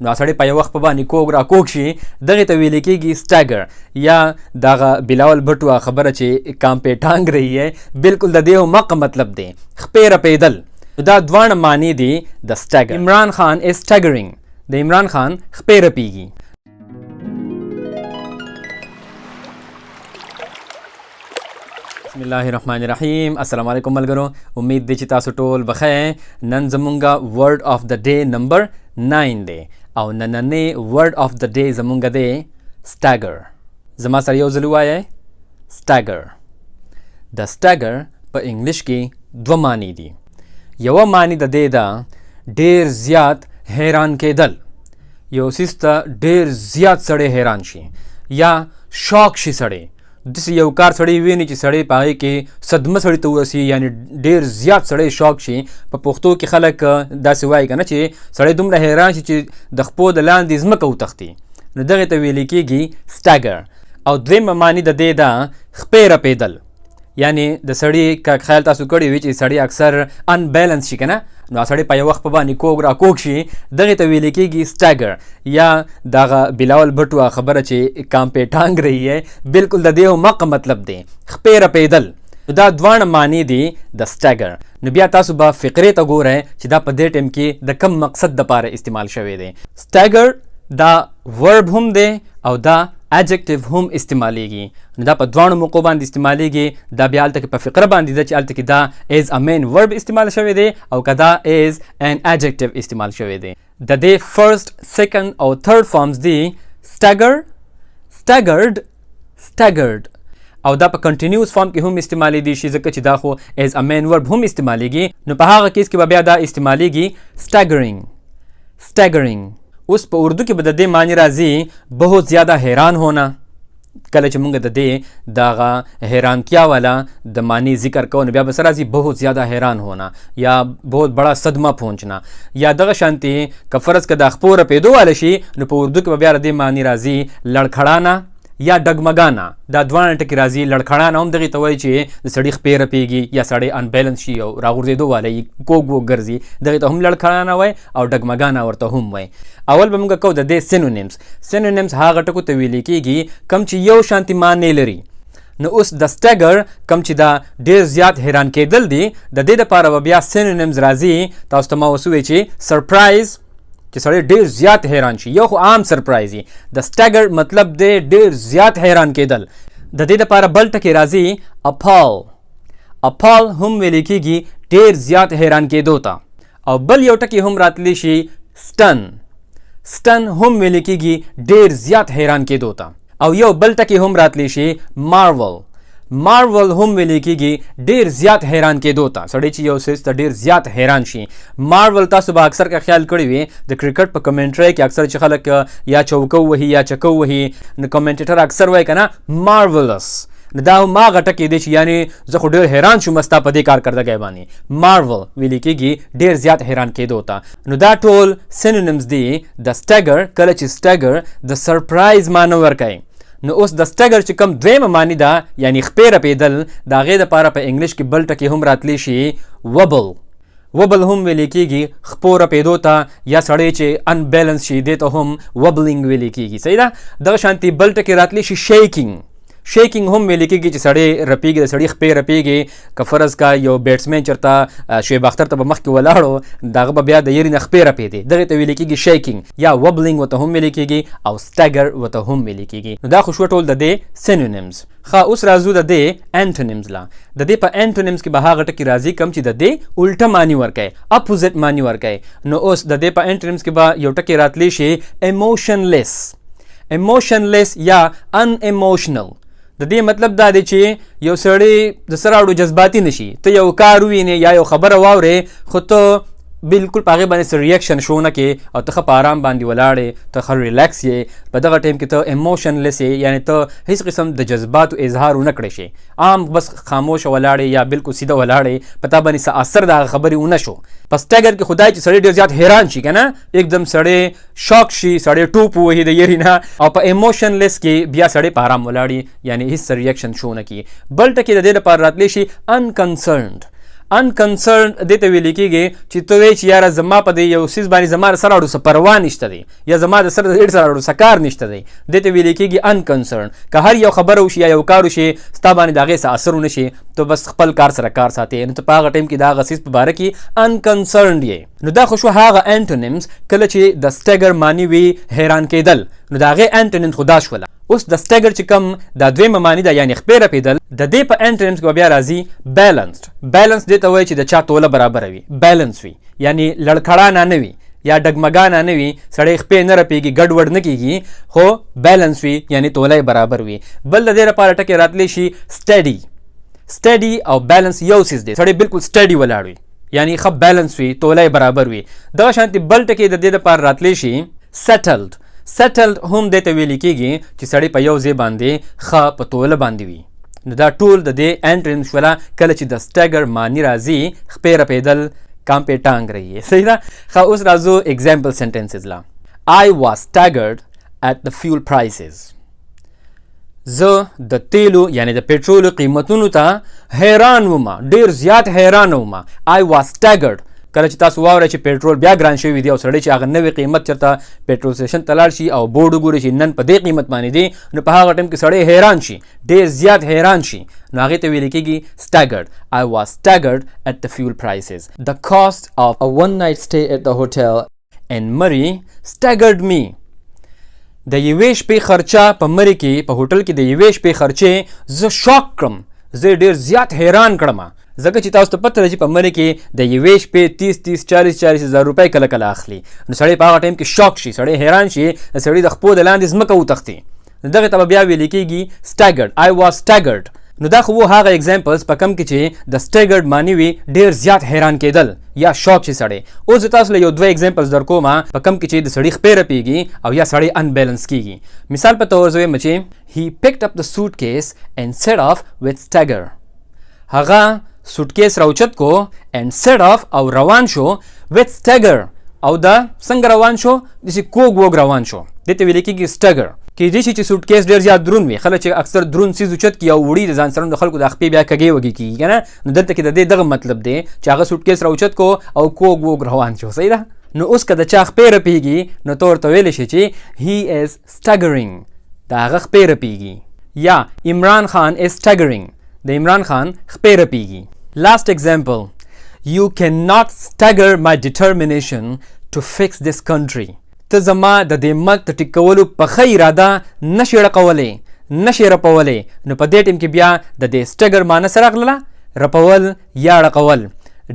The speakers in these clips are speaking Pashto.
نو سړی په یو وخت په باندې کوږ را کوږ شي دغې ته ویل کېږي سټاګر یا دغه بلاول بټو خبره چې کام په ټانګ رہی ہے بالکل د دې مق مطلب دی خپې رپېدل دا دواړه معنی دي د سټاګر. عمران خان is staggering د عمران خان خپې رپېږي. بسم الله الرحمن الرحیم. السلام علیکم ملګرو، امید دی چې تاسو ټول بخیر. نن زمونږه ورډ آف د ډے نمبر 9 دی او نننې ورډ آف د ډے زمونږه دی سټاګر. زما سره یو ځل ووایئ سټاګر. د سټاګر په انګلیش کې دوه معنی دي. یوه معنی د دې ده ډیر زیات حیران کېدل، یو څیز ته ډیر زیات سړی حیران شي یا شاک شي سړی. داسې یو کار سړی ویني چې سړی په هغې کې صدمه سړی ته ورسي، یعنی ډیر زیات سړی شاک شي. په پښتو کې خلک داسې وایي که نه چې سړی دومره حیران شي چې د خپو د لاندې ځمکه وتښتي، نو دغې ته ویل کېږي سټاګر. او دویمه معنی د دې ده خپې رپېدل، یعنی د سړي که خیال تاسو کړی وي چې سړی اکثر انبیلنس شي که نه، نو سړی په یو وخت په باندې کوږ را کوږ شي دغې ته ویل کېږي سټاګر یا دغه بلاول بټو خبره چې کام په ټانګ رہی ہے بالکل د دې مق مطلب دی خپې رپېدل. دا دواړه معنی دي د سټاګر. نو بیا تاسو به فقرې ته ګورئ چې دا په دې ټایم کې د کم مقصد دپاره استعمال شوی دی. سټاګر دا ورب هم دی او دا ایجکټیو هم استعمالیږي. نو دا په دواړو موقعو باندې استعمالیږي. دا بیا هلته کې په فقره باندې ده چې هلته کې دا ایز ا مین ورب استعمال شوی دی او که دا ایز ان ایجکټیو استعمال شوی دی. د دې فرست، سیکنډ او تھرډ فارمز دي سټاګر، سټاګرډ، سټاګرډ. او دا په کنټینیوس فارم کې هم استعمالیدی شي ځکه چې دا خو ایز ا مین ورب هم استعمالیږي. نو په هغه کیس کې به بیا دا استعمالیږي سټاګرینګ، سټاګرینګ. اوس په اردو کې به د دې معنی راځي بہت زیادہ حیران ہونا. کله چې موږ د دې دغه حیرانتیا والا د معنی ذکر کوو نو بیا به څه راځي بہت زیادہ حیران ہونا یا بہت بڑا صدمه پہنچنا. یا دغه شانتي که فرض که د خپو رپېدو والا شي نو په اردو کې به بیا د دې معنی راځي لړخړانا یا ډګمګانا. دا دواړه ټکي راځي. لړخړانا هم دغې ته وایي چې د سړي خپې رپېږي یا سړی انبیلنس شي او راغورځېدو والا یي کوږ وږ ګرځي، دغې ته هم لړخړانا وایي او ډګمګانا ورته هم وایي. اول به موږ کوو د دې سینونیمز. سینونیمز هغه ټکو ته ویل کېږي کم چې یو شانتي معنی لري. نو اوس د سټاګر کم چې دا ډېر زیات حیران کېدل دي د دې دپاره به بیا سینونیمز راځي. تاسو ته ما اوس ووایي چې سرپرایز چې سړی ډېر زیات حیران شي، یو خو عام سرپرایز وي. د سټاګر مطلب دی ډېر زیات حیران کېدل. د دې دپاره بل ټکي راځي اپال. اپال هم ویل کېږي ډېر زیات حیران کېدو ته. او بل یو ټکي هم راتلی شي سټن. سټن هم ویل کېږي ډېر زیات حیران کېدو ته. او یو بل ټکي هم راتلی شي مارول. مارول هم ویل کېږي ډېر زیات حیران کېدو ته. سړی چې یو څیز ته ډېر زیات حیران شي. مارول تاسو به اکثر که خیال کړی وي د کرکټ په کمنټرۍ کې اکثر چې خلک یا چوکو وهي یا چکو وهي نو کمنټیټر اکثر وایي که نه مارولس. نو دا هم هغه ټکي دی چې یعنې زه خو ډېر حیران شوم ستا په دې کارکردګۍ باندې. مارول ویل کېږي ډېر زیات حیران کېدو ته. نو دا ټول سینونیمز دي د سټاګر. کله چې سټاګر د سرپرایز معنی ورکوي نو اوس د سټاګر چې کوم دویمه معنی ده یعنی خپې رپېدل د هغې دپاره په انګلیش کې بل ټکي هم راتلی شي وبل. وبل هم ویل کېږي خپو رپېدو ته یا سړی چې انبیلنس شي دې ته هم وبلینګ ویل کېږي. صحیح ده. دغه شانتي بل ټکي راتلی شي شیکینګ. شیکینګ هم ویل کېږي چې سړی رپېږي، د سړي خپې رپېږي. که فرض کا یو بیټسمین چېرته شعیب اختر ته به مخکې ولاړو د هغه به بیا د یېرې نه خپې رپېدې، دغې ته ویل کېږي شیکینګ یا وبلینګ ورته هم ویل کېږي او سټاګر ورته هم ویل کېږي. نو دا خو شوه ټول د دې سینونیمز. ښه اوس راځو د دې انټونیمز له. د دې په انټونیمز کې به هغه ټکي راځي کوم چې د دې الټه معنی ورکوي، اپوزټ معنی ورکوي. نو اوس د دې په انټونیمز کې به یو ټکي راتلی شي ایموشنلیس. ایموشنلیس یا ان ایموشنل. د دې مطلب دا دی چې یو سړی د سراړو جذباتي نشي. ته یو کار ووینې یا یو خبره واورې خو ته بالکل په هغې باندې څه ریاکشن شو نه کې او ته ښه په آرام باندې ولاړې، ته ښه ریلیکس یې. په دغه ټایم کې ته ایموشنلیس یې، یعنې ته هیڅ قسم د جذباتو اظهار ونه کړی شي. عام بس خاموشه ولاړې یا بالکل سیده ولاړې، په تا باندې څه اثر د هغه خبرې ونه شو. په سټاګر کې خدای چې سړی ډېر زیات حیران شي که نه، एकदम سړی شاک شي، سړی ټوپ ووهي د یېرې نه. او په ایموشنلیس کې بیا سړی په آرام ولاړي، یعنې هیڅ ریاکشن شو نه کړي. بل ټکي د دې لپاره راتلی شي انکنسرنډ. unconcerned دې ته ویل کېږي چې ته وایې چې یاره زما په دې یو څیز باندې زما سره اړو څه پروا نشته دی یا زما د سره د هېډ سره اړو څه کار نشته دی دې ته ویل کېږي unconcerned که هر یو خبره وشي یا یو کار وشي ستا باندې د هغې څه اثر ونه شي ته بس خپل کار سره کار ساتې نو ته په هغه ټایم کې د هغه څیز په باره کې unconcerned یې نو دا خو شو هغه antonyms کله چې د Stagger معنی وي حیران کېدل نو د هغې antonyms خو دا شوله اوس د Stagger چې کوم دا دویمه معنی ده یعنې خپې رپېدل د دې په antonyms کې به بیا راځي balanced balance دې ته وایي چې د چا توله برابره وي balance وي یعنې لړکړانه نه وي یا ډګمګانه نه وي سړی خپې نه رپېږي ګډوډ نه کېږي خو بیلنس وي یعنې توله برابر وي بل د دې لپاره ټکې راتلی شي steady او بیلنس یو څیز دی سړی بالکل steady ولاړ وي یعنې ښه بیلنس وي توله برابر وي دغه شانتې بل ټکې د دې لپاره راتلی شي settled هم دې ته ویل کېږي چې سړی په یو ځای باندې ښه په توله باندې وي نو دا ټول د دې antonyms شوله کله چې د Stagger معنی راځي خپې رپېدل کام پہ ٹانگ رہی ہے صحیح ده ښه اوس راځو example sentences لا I was staggered at the fuel prices زه د تیلو یعنی د پټرولو قیمتونو ته حیران وم ډیر زیات حیران وم I was staggered کله چې تاسو واورئ چې پټرول بیا ګران شوی دی او سړی چې هغه نوې قیمت چېرته پټرول سټیشن ته لاړ شي او بورډ وګوري چې نن په دې قیمت باندې دی نو په هغه ټایم کې سړی حیران شي ډېر زیات حیران شي نو هغې ته ویل کېږي staggered I was staggered at the fuel prices the cost of a one night stay at the hotel in Murray staggered me د یوې شپې خرچه په مری کې په هوټل کې د یوې شپې خرچې زه شاک کړم زه ډېر زیات حیران کړم ځکه چې تاسو ته پته ده چې په مری کې د یوې شپې 30 هزار روپۍ کله کله اخلي نو سړی په هغه ټایم کې شاک شي سړی حیران شي د سړي د خپو د لاندې ځمکه وتښتي نو دغې ته به بیا ویل کېږي staggered I was staggered نو دا خو هغه اگزامپلز په کم کې چې د Staggered معنی وي ډېر زیات حیران کېدل یا شاک شي سړی اوس زه تاسو له یو دوه اگزامپلز در کوم په کم کې چې د سړي خپې رپېږي او یا سړی unbalance کېږي مثال په طور زه وایم چې he picked up the suitcase and set off with Stagger هغه سوټکیس راوچت کو and set off او روان شو with Stagger او دا څنګه روان شو داسې کوږ وږ روان شو دې ته ویل کېږي Stagger کېدای شي چې سوټکیس ډېر زیات دروند وي خلک چې اکثر دروند څیز اوچت کړي او وړي د ځان سره د خلکو د خپې بیا کږې وږې کېږي که نه نو دلته کې د دې دغه مطلب دی چې هغه سوټکیس راوچت کو او کوږ وږ روان شو صحیح ده نو اوس که د چا خپې رپېږي نو ته ورته ویلی شي چې he is staggering د هغه خپې رپېږي یا عمران خان is staggering د عمران خان خپې رپېږي last example you cannot stagger my determination to fix this country ته زما د دې ملک د ټیکولو په ښه اراده نشې رپولی نو په دې ټیم کې بیا د دې Stagger معنی څه راغله رپول یا رقول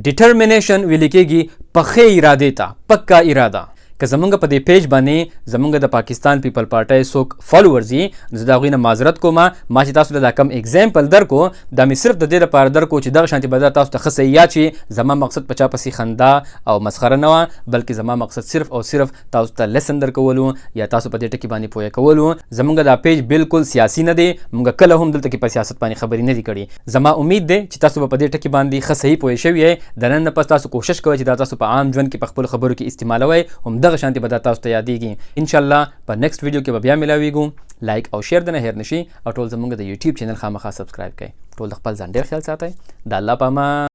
determination ویل کېږي په ښې ارادې ته پکه اراده که زمونږ په دې پیج باندې زمونږ د پاکستان پیپل پارټۍ څوک فالوورز یي زه د هغوی نه معذرت کوم ما چې تاسو ته دا کم اگزامپل درکو دا مې صرف د دې لپاره درکو چې دغه شانتې به تاسو ته ښه صحیح یاد شي زما مقصد په چا پسې خندا او مسخره نه وه بلکې زما مقصد صرف او صرف تاسو ته لیسن درکولو یا تاسو په دې ټکي باندې پوهه کولو زمونږ دا پیج بالکل سیاسي نه دی مونږ کله هم دلته کې په سیاست باندې خبرې نه دي کړي زما امید دی چې تاسو به په دې ټکي باندې ښه صحیح پوه شوي یې د نن نه پس تاسو کوشش کوئ چې دا تاسو په عام ژوند کې په خپلو خبرو کې استعمالوئ همدغه شانتې به دا تاسو ته یادېږي انشاءالله په نیکسټ ویډیو کې به بیا میلاویږو لایک او شیر د نه هېر نشي او ټول زموږ د یوټیوب چینل خامخا سبسکرایب کړئ ټول د خپل ځان ډېر خیال ساتئ د الله په امان